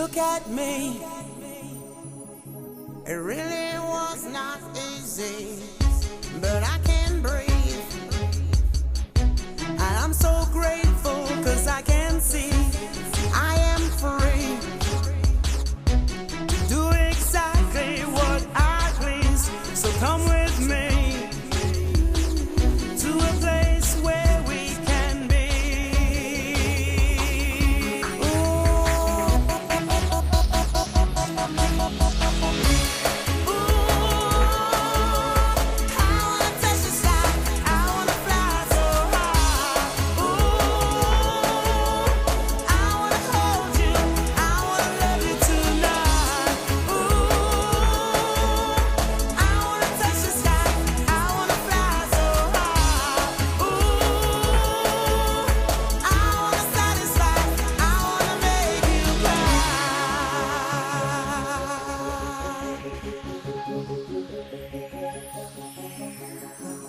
look at me. It really was not easy, but I can breathe. And I'm so grateful 'cause I can see I am free to do exactly what I please. So come with me to a place where we can be.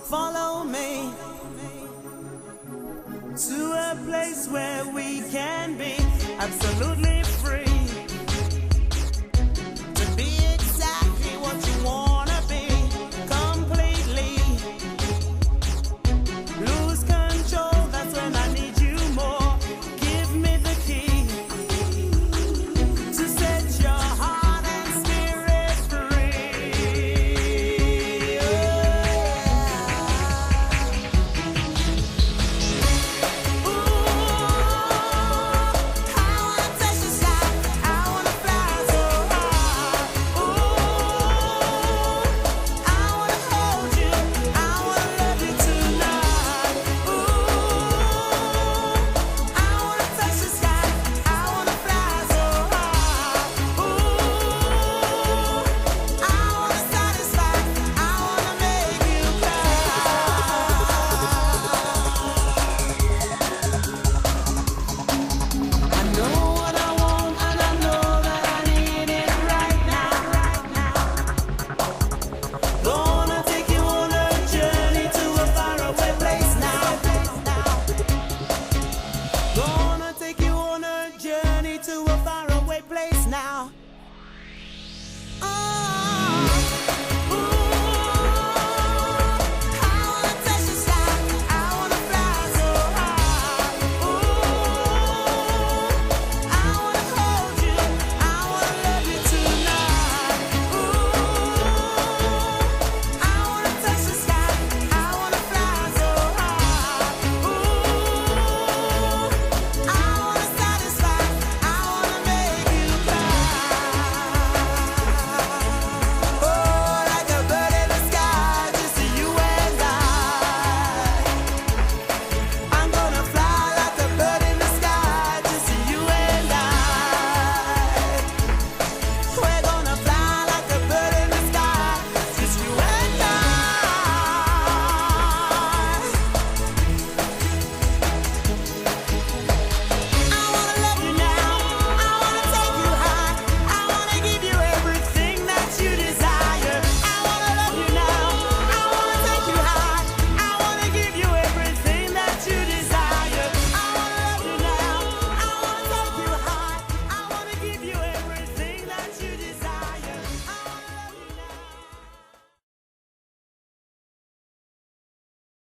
Follow me to a place where we can be absolutely